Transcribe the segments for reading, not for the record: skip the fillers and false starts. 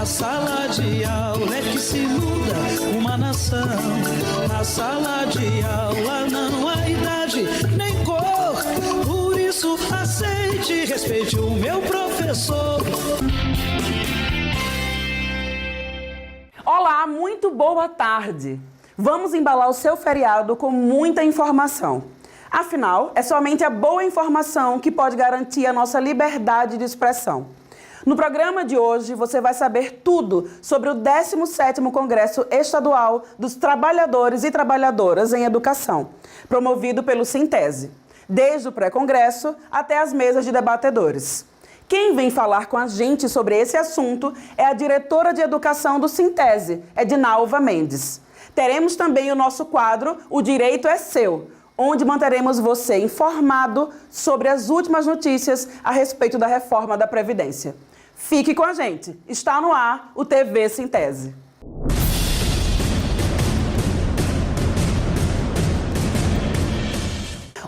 Na sala de aula é que se muda uma nação. Na sala de aula não há idade nem cor. Por isso aceite e respeite o meu professor. Olá, muito boa tarde. Vamos embalar o seu feriado com muita informação. Afinal, é somente a boa informação que pode garantir a nossa liberdade de expressão. No programa de hoje, você vai saber tudo sobre o 17º Congresso Estadual dos Trabalhadores e Trabalhadoras em Educação, promovido pelo Sintese, desde o pré-congresso até as mesas de debatedores. Quem vem falar com a gente sobre esse assunto é a diretora de Educação do Sintese, Edinalva Mendes. Teremos também o nosso quadro O Direito é Seu, onde manteremos você informado sobre as últimas notícias a respeito da reforma da Previdência. Fique com a gente. Está no ar o TV Sintese.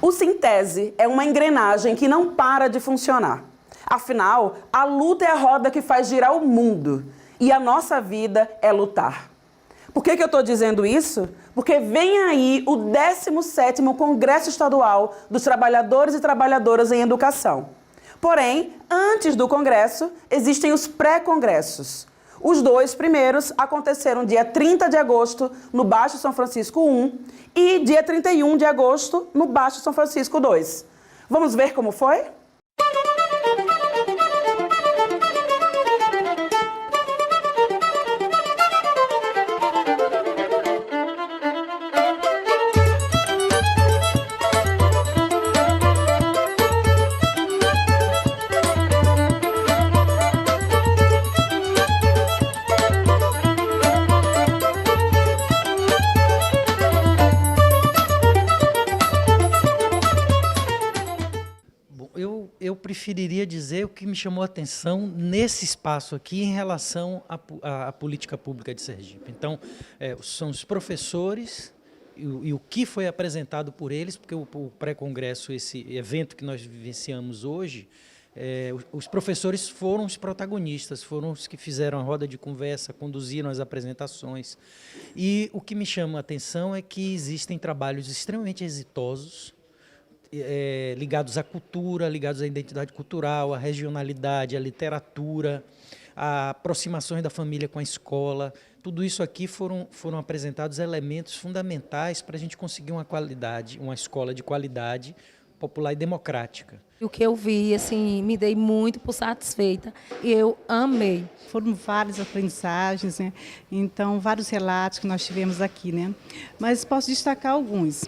O Sintese é uma engrenagem que não para de funcionar. Afinal, a luta é a roda que faz girar o mundo. E a nossa vida é lutar. Por que eu estou dizendo isso? Porque vem aí o 17º Congresso Estadual dos Trabalhadores e Trabalhadoras em Educação. Porém, antes do Congresso, existem os pré-congressos. Os dois primeiros aconteceram dia 30 de agosto no Baixo São Francisco I e dia 31 de agosto no Baixo São Francisco II. Vamos ver como foi? Eu preferiria dizer o que me chamou a atenção nesse espaço aqui em relação à política pública de Sergipe. Então, são os professores e o que foi apresentado por eles, porque o pré-congresso, esse evento que nós vivenciamos hoje, os professores foram os protagonistas, foram os que fizeram a roda de conversa, conduziram as apresentações. E o que me chama a atenção é que existem trabalhos extremamente exitosos, ligados à cultura, ligados à identidade cultural, à regionalidade, à literatura, a aproximações da família com a escola. Tudo isso aqui foram apresentados elementos fundamentais para a gente conseguir uma escola de qualidade, popular e democrática. O que eu vi, assim, me dei muito por satisfeita e eu amei. Foram várias aprendizagens, né? Então, vários relatos que nós tivemos aqui, né? Mas posso destacar alguns.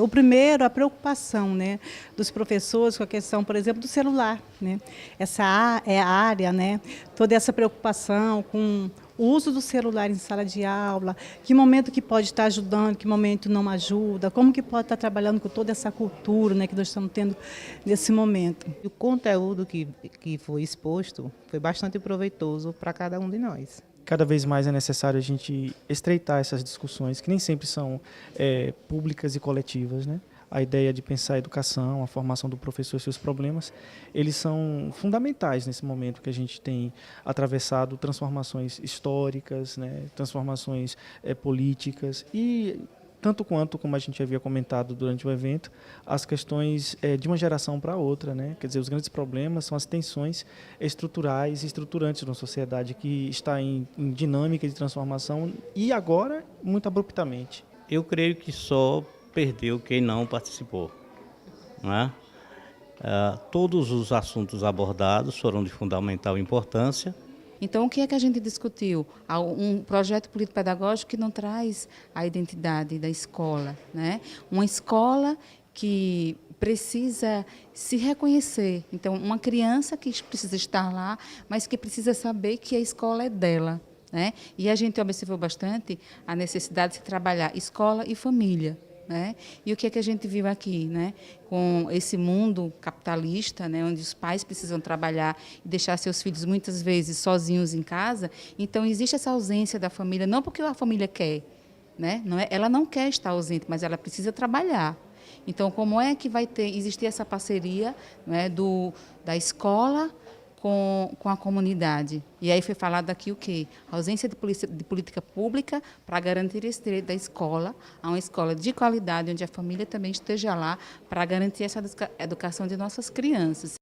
O primeiro, a preocupação, né, dos professores com a questão, por exemplo, do celular, né? Essa área, né, toda essa preocupação com o uso do celular em sala de aula, que momento que pode estar ajudando, que momento não ajuda, como que pode estar trabalhando com toda essa cultura, né, que nós estamos tendo nesse momento. O conteúdo que foi exposto foi bastante proveitoso para cada um de nós. Cada vez mais é necessário a gente estreitar essas discussões, que nem sempre são públicas e coletivas, né? A ideia de pensar a educação, a formação do professor e seus problemas, eles são fundamentais nesse momento que a gente tem atravessado transformações históricas, né? Transformações políticas e tanto quanto, como a gente havia comentado durante o evento, as questões de uma geração para outra, né? Quer dizer, os grandes problemas são as tensões estruturais e estruturantes de uma sociedade que está em dinâmica de transformação e agora muito abruptamente. Eu creio que só perdeu quem não participou, não é? Todos os assuntos abordados foram de fundamental importância. Então, o que é que a gente discutiu? Um projeto político-pedagógico que não traz a identidade da escola, né? Uma escola que precisa se reconhecer. Então, uma criança que precisa estar lá, mas que precisa saber que a escola é dela, né? E a gente observou bastante a necessidade de se trabalhar escola e família, né? E o que é que a gente viu aqui, né? Com esse mundo capitalista, né? Onde os pais precisam trabalhar e deixar seus filhos muitas vezes sozinhos em casa, então existe essa ausência da família, não porque a família quer, né? Ela não quer estar ausente, mas ela precisa trabalhar. Então, como é que vai existir essa parceria, né, da escola com a comunidade. E aí foi falado aqui o quê? A ausência de política pública para garantir esse direito da escola, a uma escola de qualidade, onde a família também esteja lá para garantir essa educação de nossas crianças.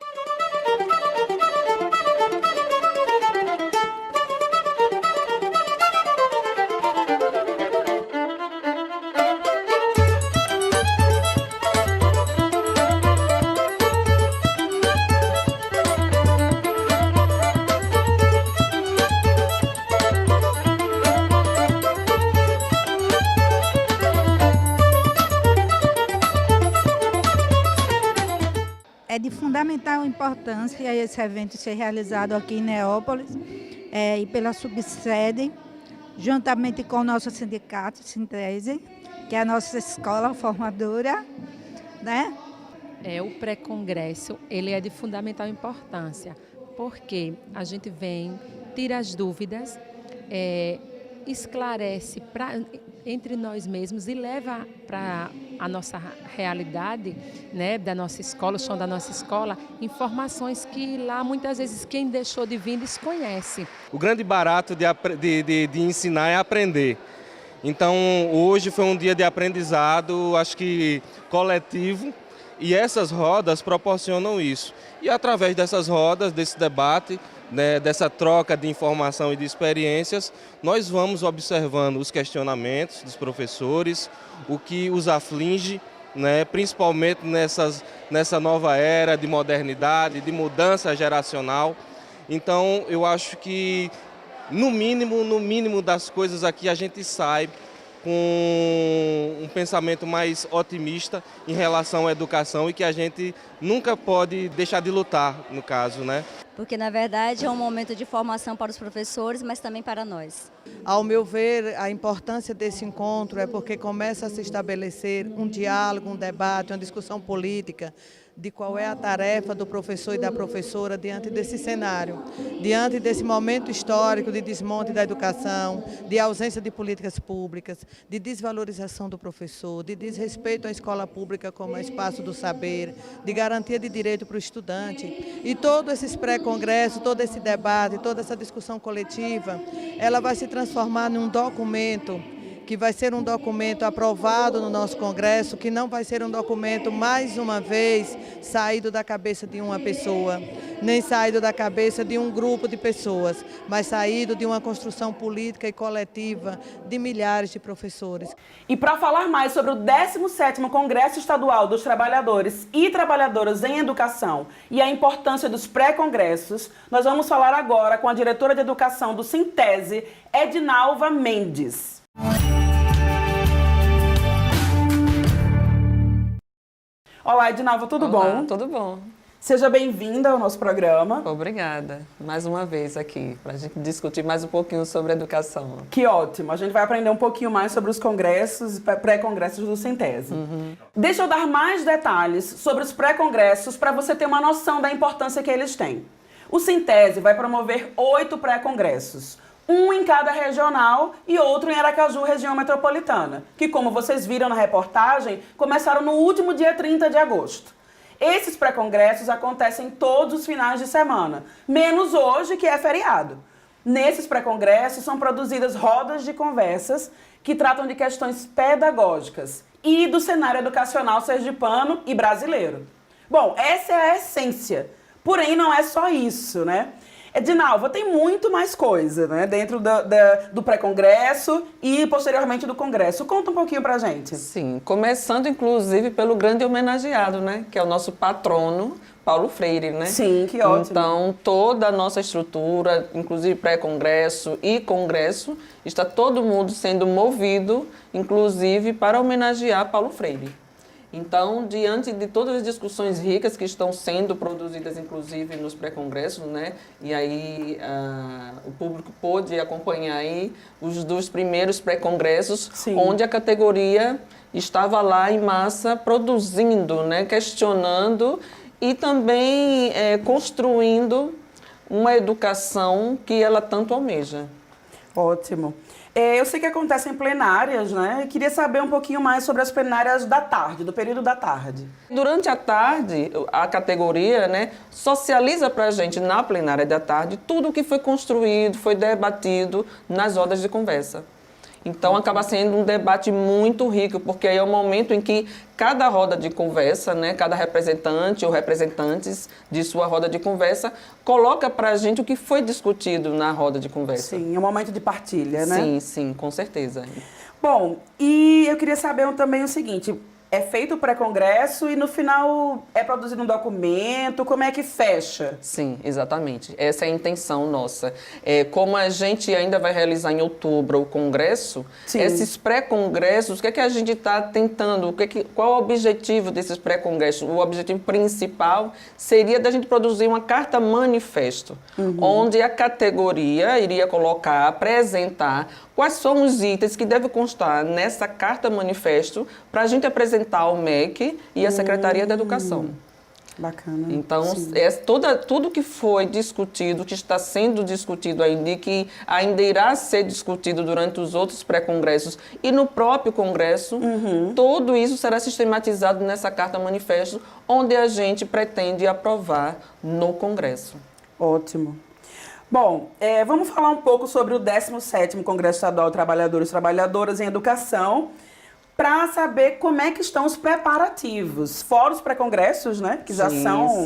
É de fundamental importância esse evento ser realizado aqui em Neópolis e pela subsede, juntamente com o nosso sindicato, Sintese, que é a nossa escola formadora, né? O pré-congresso, ele é de fundamental importância, porque a gente vem, tira as dúvidas, esclarece entre nós mesmos e leva para a nossa realidade, né, da nossa escola, o chão da nossa escola, informações que lá muitas vezes quem deixou de vir desconhece. O grande barato de ensinar é aprender. Então hoje foi um dia de aprendizado, acho que coletivo, e essas rodas proporcionam isso. E através dessas rodas, desse debate, né, dessa troca de informação e de experiências, nós vamos observando os questionamentos dos professores, o que os aflige, né, principalmente nessa nova era de modernidade, de mudança geracional. Então, eu acho que, no mínimo das coisas aqui, a gente sai com um pensamento mais otimista em relação à educação e que a gente nunca pode deixar de lutar, no caso, né? Porque, na verdade, é um momento de formação para os professores, mas também para nós. Ao meu ver, a importância desse encontro é porque começa a se estabelecer um diálogo, um debate, uma discussão política de qual é a tarefa do professor e da professora diante desse cenário, diante desse momento histórico de desmonte da educação, de ausência de políticas públicas, de desvalorização do professor, de desrespeito à escola pública como espaço do saber, de garantia de direito para o estudante. E todos esses pré-congressos, todo esse debate, toda essa discussão coletiva, ela vai se transformar num documento que vai ser um documento aprovado no nosso Congresso, que não vai ser um documento, mais uma vez, saído da cabeça de uma pessoa, nem saído da cabeça de um grupo de pessoas, mas saído de uma construção política e coletiva de milhares de professores. E para falar mais sobre o 17º Congresso Estadual dos Trabalhadores e Trabalhadoras em Educação e a importância dos pré-congressos, nós vamos falar agora com a diretora de Educação do Sintese, Edinalva Mendes. Olá, Edinalva, tudo bom? Tudo bom. Seja bem-vinda ao nosso programa. Obrigada. Mais uma vez aqui, para a gente discutir mais um pouquinho sobre educação. Que ótimo. A gente vai aprender um pouquinho mais sobre os congressos e pré-congressos do Sintese. Deixa eu dar mais detalhes sobre os pré-congressos para você ter uma noção da importância que eles têm. O Sintese vai promover 8 pré-congressos. Um em cada regional e outro em Aracaju, região metropolitana, que, como vocês viram na reportagem, começaram no último dia 30 de agosto. Esses pré-congressos acontecem todos os finais de semana, menos hoje, que é feriado. Nesses pré-congressos são produzidas rodas de conversas que tratam de questões pedagógicas e do cenário educacional sergipano e brasileiro. Bom, essa é a essência, porém não é só isso, né? Edinalva, tem muito mais coisa, né, dentro do pré-congresso e posteriormente do congresso. Conta um pouquinho pra gente. Sim, começando inclusive pelo grande homenageado, né, que é o nosso patrono, Paulo Freire, né? Sim, que ótimo. Então, toda a nossa estrutura, inclusive pré-congresso e congresso, está todo mundo sendo movido, inclusive, para homenagear Paulo Freire. Então, diante de todas as discussões ricas que estão sendo produzidas, inclusive, nos pré-congressos, né? E aí o público pôde acompanhar aí os 2 primeiros pré-congressos, onde a categoria estava lá em massa produzindo, né? Questionando e também construindo uma educação que ela tanto almeja. Ótimo. Eu sei que acontecem plenárias, né? Eu queria saber um pouquinho mais sobre as plenárias da tarde, do período da tarde. Durante a tarde, a categoria, né, socializa para a gente na plenária da tarde tudo o que foi construído, foi debatido nas rodas de conversa. Então, acaba sendo um debate muito rico, porque aí é o momento em que cada roda de conversa, né, cada representante ou representantes de sua roda de conversa, coloca para a gente o que foi discutido na roda de conversa. Sim, é um momento de partilha, né? Sim, sim, com certeza. Bom, e eu queria saber também o seguinte... É feito o pré-congresso e no final é produzido um documento, como é que fecha? Sim, exatamente. Essa é a intenção nossa. Como a gente ainda vai realizar em outubro o congresso, sim, esses pré-congressos, o que é que a gente está tentando, qual é o objetivo desses pré-congressos? O objetivo principal seria da gente produzir uma carta manifesto, onde a categoria iria colocar, apresentar quais são os itens que devem constar nessa carta manifesto para a gente apresentar ao MEC e à Secretaria da Educação. Bacana. Então, tudo que foi discutido, que está sendo discutido ainda e que ainda irá ser discutido durante os outros pré-congressos e no próprio congresso, tudo isso será sistematizado nessa carta manifesto, onde a gente pretende aprovar no congresso. Ótimo. Bom, vamos falar um pouco sobre o 17º Congresso Estadual Trabalhadores e Trabalhadoras em Educação, para saber como é que estão os preparativos, fora os pré-congressos, né, que já são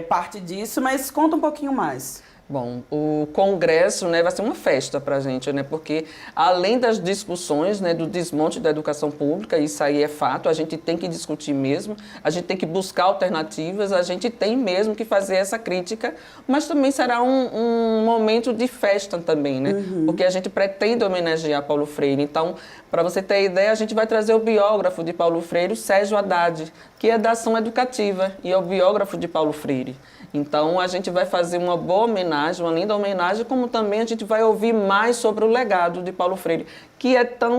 parte disso, mas conta um pouquinho mais. Bom, o congresso, né, vai ser uma festa para a gente, né, porque além das discussões, né, do desmonte da educação pública, isso aí é fato, a gente tem que discutir mesmo, a gente tem que buscar alternativas, a gente tem mesmo que fazer essa crítica, mas também será um momento de festa também, né, porque a gente pretende homenagear Paulo Freire. Então, para você ter ideia, a gente vai trazer o biógrafo de Paulo Freire, o Sérgio Haddad, que é da ação educativa e é o biógrafo de Paulo Freire. Então, a gente vai fazer uma boa homenagem, uma linda homenagem, como também a gente vai ouvir mais sobre o legado de Paulo Freire, que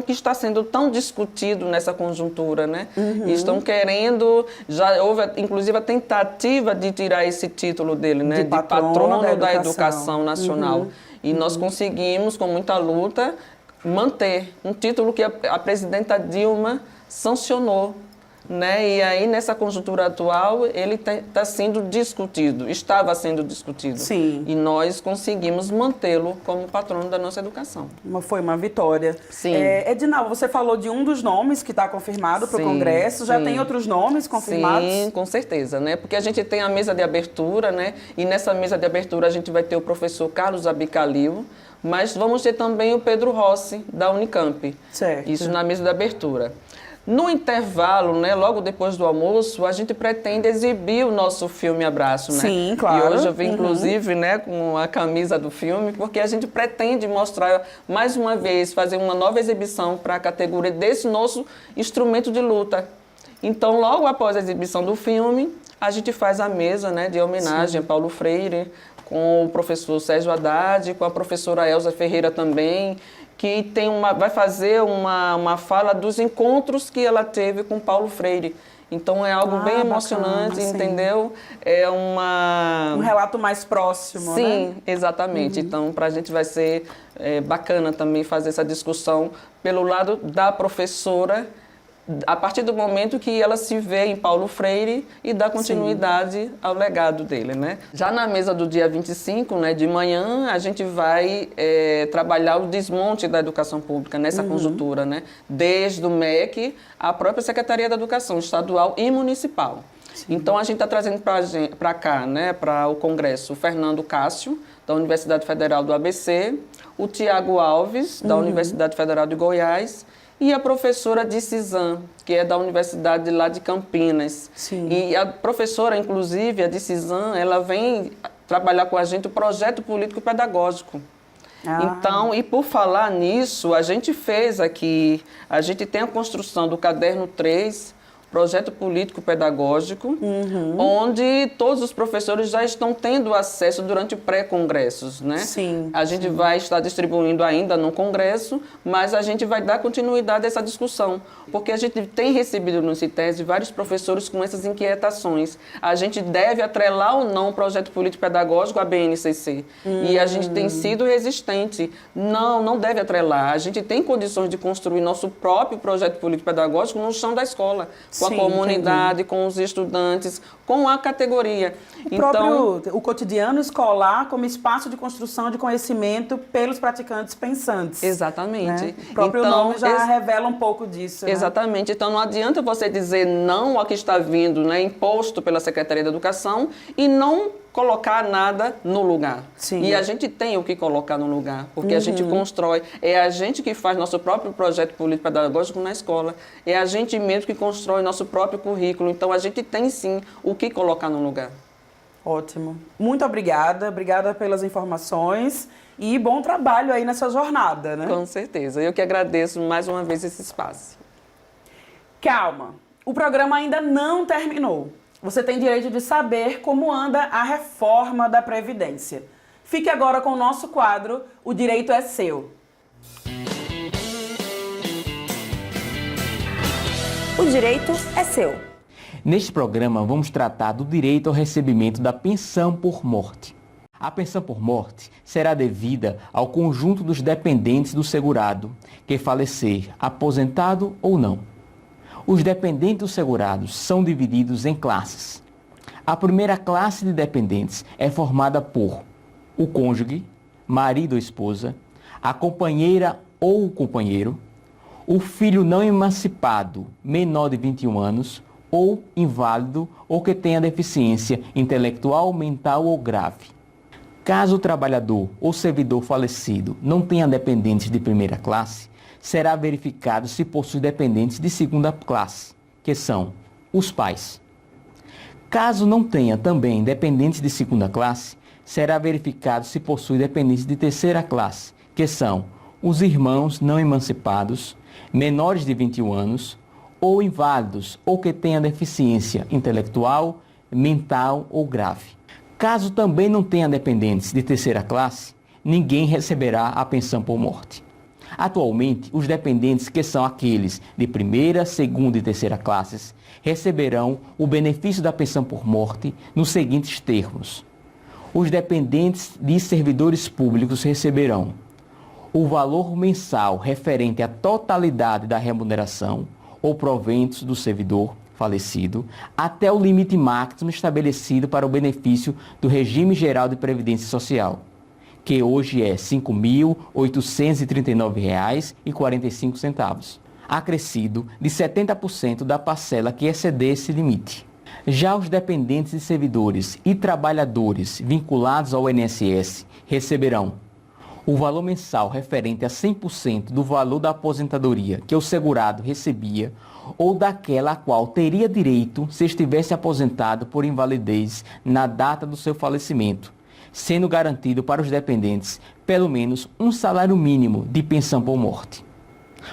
está sendo tão discutido nessa conjuntura, né? E estão querendo, já houve inclusive a tentativa de tirar esse título dele, né? De patrono da educação nacional. E nós conseguimos, com muita luta, manter um título que a presidenta Dilma sancionou. Né? E aí, nessa conjuntura atual, ele está sendo discutido, estava sendo discutido. Sim. E nós conseguimos mantê-lo como patrono da nossa educação. Foi uma vitória. Sim. Edinalva, você falou de um dos nomes que está confirmado para o Congresso. Já tem outros nomes confirmados? Sim, com certeza, né? Porque a gente tem a mesa de abertura, né? E nessa mesa de abertura a gente vai ter o professor Carlos Abicalil, mas vamos ter também o Pedro Rossi, da Unicamp. Certo. Isso na mesa de abertura. No intervalo, né, logo depois do almoço, a gente pretende exibir o nosso filme Abraço, né? Sim, claro. E hoje eu vim, inclusive, né, com a camisa do filme, porque a gente pretende mostrar, mais uma vez, fazer uma nova exibição para a categoria desse nosso instrumento de luta. Então, logo após a exibição do filme, a gente faz a mesa, né, de homenagem a Paulo Freire, com o professor Sérgio Haddad, com a professora Elza Ferreira também, que vai fazer uma fala dos encontros que ela teve com Paulo Freire. Então, é algo bem emocionante, bacana, entendeu? É um relato mais próximo, sim, né? Sim, exatamente. Então, para a gente vai ser bacana também fazer essa discussão pelo lado da professora, a partir do momento que ela se vê em Paulo Freire e dá continuidade ao legado dele, né? Já na mesa do dia 25, né, de manhã, a gente vai trabalhar o desmonte da educação pública nessa conjuntura, né? Desde o MEC à própria Secretaria da Educação Estadual e Municipal. Sim. Então, a gente está trazendo para cá, né, para o Congresso, o Fernando Cássio, da Universidade Federal do ABC, o Tiago Alves, da Universidade Federal de Goiás, e a professora Dicizan, que é da Universidade lá de Campinas. Sim. E a professora, inclusive, a Dicizan, ela vem trabalhar com a gente o projeto político-pedagógico. Então, e por falar nisso, a gente fez aqui, a gente tem a construção do Caderno 3, projeto político-pedagógico, onde todos os professores já estão tendo acesso durante pré-congressos, né? Sim. A gente vai estar distribuindo ainda no congresso, mas a gente vai dar continuidade a essa discussão, porque a gente tem recebido no CITESB vários professores com essas inquietações. A gente deve atrelar ou não o projeto político-pedagógico à BNCC. E a gente tem sido resistente. Não deve atrelar. A gente tem condições de construir nosso próprio projeto político-pedagógico no chão da escola, com a comunidade, com os estudantes, com a categoria. O cotidiano escolar como espaço de construção de conhecimento pelos praticantes pensantes. Exatamente. Né? O próprio nome já revela um pouco disso. Né? Exatamente. Então, não adianta você dizer não ao que está vindo, né, imposto pela Secretaria da Educação e não colocar nada no lugar. Sim. E a gente tem o que colocar no lugar, porque a gente constrói, é a gente que faz nosso próprio projeto político-pedagógico na escola, é a gente mesmo que constrói nosso próprio currículo, então a gente tem sim o que colocar no lugar. Ótimo. Muito obrigada pelas informações e bom trabalho aí nessa jornada, né? Com certeza, eu que agradeço mais uma vez esse espaço. Calma, o programa ainda não terminou. Você tem direito de saber como anda a reforma da Previdência. Fique agora com o nosso quadro O Direito é Seu. O direito é seu. Neste programa, vamos tratar do direito ao recebimento da pensão por morte. A pensão por morte será devida ao conjunto dos dependentes do segurado que falecer, aposentado ou não. Os dependentes do segurado são divididos em classes. A primeira classe de dependentes é formada por o cônjuge, marido ou esposa, a companheira ou o companheiro, o filho não emancipado menor de 21 anos ou inválido ou que tenha deficiência intelectual, mental ou grave. Caso o trabalhador ou servidor falecido não tenha dependentes de primeira classe, será verificado se possui dependentes de segunda classe, que são os pais. Caso não tenha também dependentes de segunda classe, será verificado se possui dependentes de terceira classe, que são os irmãos não emancipados, menores de 21 anos, ou inválidos, ou que tenha deficiência intelectual, mental ou grave. Caso também não tenha dependentes de terceira classe, ninguém receberá a pensão por morte. Atualmente, os dependentes que são aqueles de primeira, segunda e terceira classes receberão o benefício da pensão por morte nos seguintes termos. Os dependentes de servidores públicos receberão o valor mensal referente à totalidade da remuneração ou proventos do servidor falecido até o limite máximo estabelecido para o benefício do Regime Geral de Previdência Social, que hoje é R$ 5.839,45, acrescido de 70% da parcela que exceder esse limite. Já os dependentes de servidores e trabalhadores vinculados ao INSS receberão o valor mensal referente a 100% do valor da aposentadoria que o segurado recebia ou daquela a qual teria direito se estivesse aposentado por invalidez na data do seu falecimento, sendo garantido para os dependentes pelo menos um salário mínimo de pensão por morte.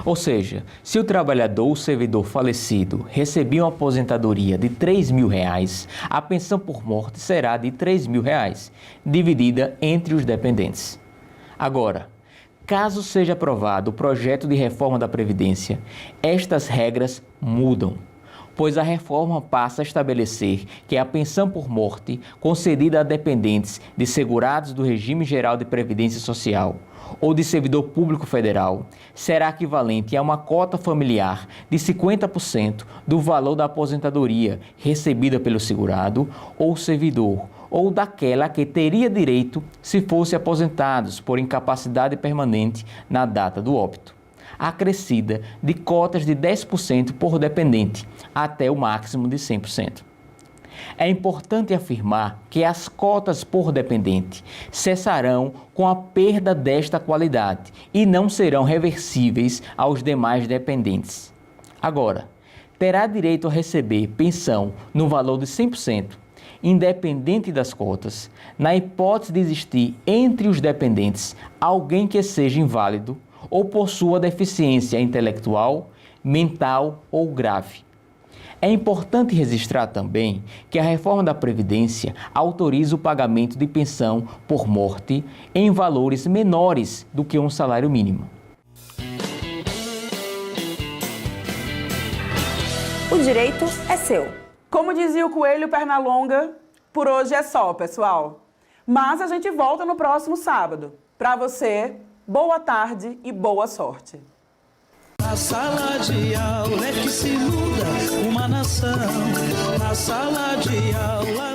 Ou seja, se o trabalhador ou servidor falecido recebia uma aposentadoria de R$ 3.000, a pensão por morte será de R$ 3.000, dividida entre os dependentes. Agora, caso seja aprovado o projeto de reforma da Previdência, estas regras mudam, pois a reforma passa a estabelecer que a pensão por morte concedida a dependentes de segurados do Regime Geral de Previdência Social ou de servidor público federal será equivalente a uma cota familiar de 50% do valor da aposentadoria recebida pelo segurado ou servidor, ou daquela que teria direito se fosse aposentados por incapacidade permanente na data do óbito, acrescida de cotas de 10% por dependente, até o máximo de 100%. É importante afirmar que as cotas por dependente cessarão com a perda desta qualidade e não serão reversíveis aos demais dependentes. Agora, terá direito a receber pensão no valor de 100%, independente das cotas, na hipótese de existir entre os dependentes alguém que seja inválido ou possua deficiência intelectual, mental ou grave. É importante registrar também que a reforma da Previdência autoriza o pagamento de pensão por morte em valores menores do que um salário mínimo. O direito é seu. Como dizia o Coelho Pernalonga, por hoje é só, pessoal. Mas a gente volta no próximo sábado. Para você, boa tarde e boa sorte. Na sala de aula é que se muda uma nação. Na sala de aula